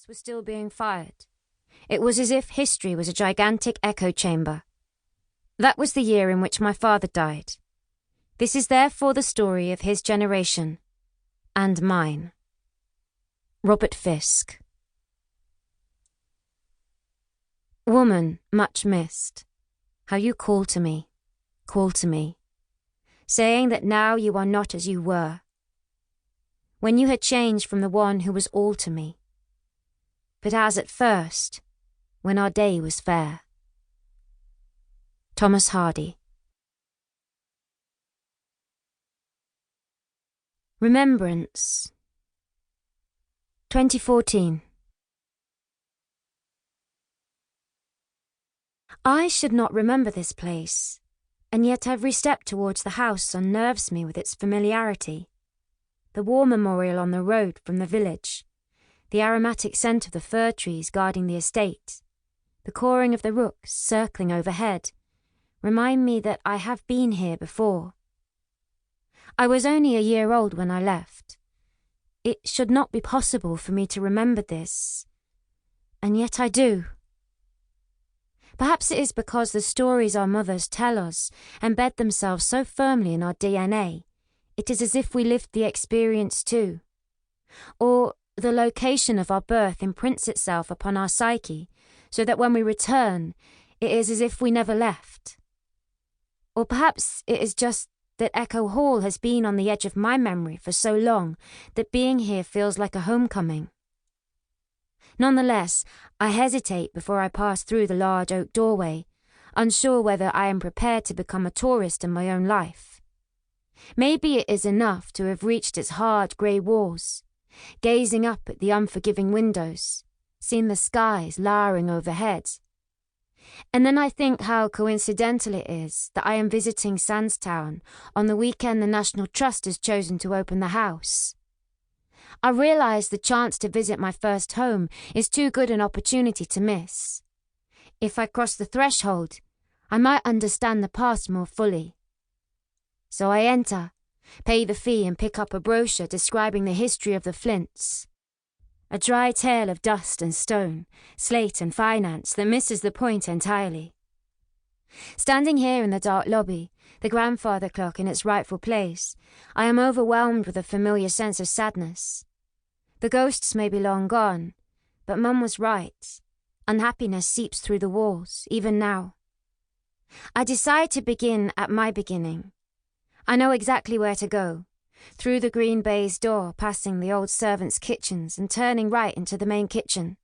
were still being fired. It was as if history was a gigantic echo chamber. That was the year in which my father died. This is therefore the story of his generation, and mine. Robert Fisk. Woman much missed, how you call to me, saying that now you are not as you were, when you had changed from the one who was all to me, but as at first, when our day was fair. Thomas Hardy. Remembrance. 2014. I should not remember this place, and yet every step towards the house unnerves me with its familiarity. The war memorial on the road from the village, the aromatic scent of the fir trees guarding the estate, the cawing of the rooks circling overhead, remind me that I have been here before. I was only a year old when I left. It should not be possible for me to remember this, and yet I do. Perhaps it is because the stories our mothers tell us embed themselves so firmly in our DNA, it is as if we lived the experience too. Or the location of our birth imprints itself upon our psyche, so that when we return, it is as if we never left. Or perhaps it is just that Echo Hall has been on the edge of my memory for so long that being here feels like a homecoming. Nonetheless, I hesitate before I pass through the large oak doorway, unsure whether I am prepared to become a tourist in my own life. Maybe it is enough to have reached its hard grey walls, gazing up at the unforgiving windows, seen the skies lowering overhead. And then I think how coincidental it is that I am visiting Sandstown on the weekend the National Trust has chosen to open the house. I realise the chance to visit my first home is too good an opportunity to miss. If I cross the threshold, I might understand the past more fully. So I enter, pay the fee and pick up a brochure describing the history of the Flints. A dry tale of dust and stone, slate and finance that misses the point entirely. Standing here in the dark lobby, the grandfather clock in its rightful place, I am overwhelmed with a familiar sense of sadness. The ghosts may be long gone, but Mum was right. Unhappiness seeps through the walls, even now. I decide to begin at my beginning. I know exactly where to go. Through the green baize door, passing the old servants' kitchens and turning right into the main kitchen.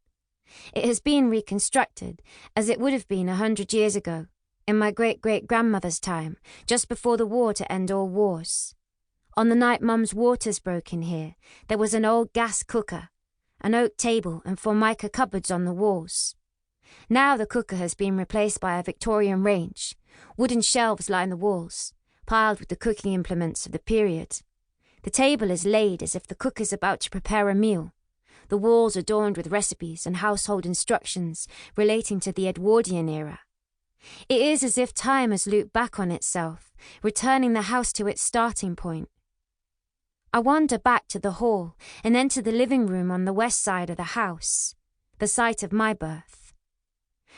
It has been reconstructed, as it would have been 100 years ago, in my great-great-grandmother's time, just before the war to end all wars. On the night Mum's waters broke in here, there was an old gas cooker, an oak table and formica cupboards on the walls. Now the cooker has been replaced by a Victorian range. Wooden shelves line the walls, piled with the cooking implements of the period. The table is laid as if the cook is about to prepare a meal, the walls adorned with recipes and household instructions relating to the Edwardian era. It is as if time has looped back on itself, returning the house to its starting point. I wander back to the hall and enter the living room on the west side of the house, the site of my birth.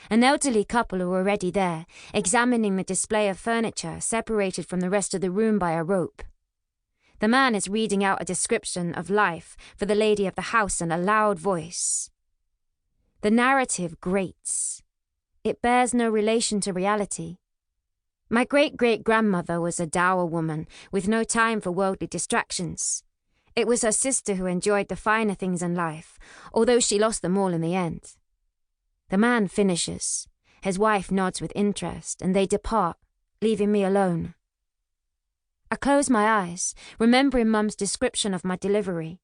An elderly couple are already there, examining the display of furniture separated from the rest of the room by a rope. The man is reading out a description of life for the lady of the house in a loud voice. The narrative grates. It bears no relation to reality. My great-great-grandmother was a dour woman with no time for worldly distractions. It was her sister who enjoyed the finer things in life, although she lost them all in the end. The man finishes. His wife nods with interest, and they depart, leaving me alone. I close my eyes, remembering Mum's description of my delivery,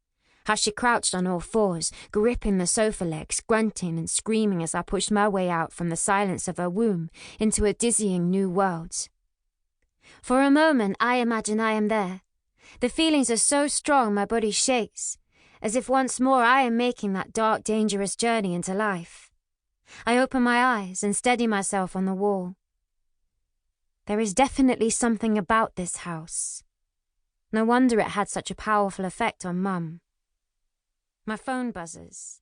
how she crouched on all fours, gripping the sofa legs, grunting and screaming as I pushed my way out from the silence of her womb into a dizzying new world. For a moment I imagine I am there. The feelings are so strong my body shakes, as if once more I am making that dark, dangerous journey into life. I open my eyes and steady myself on the wall. There is definitely something about this house. No wonder it had such a powerful effect on Mum. My phone buzzes.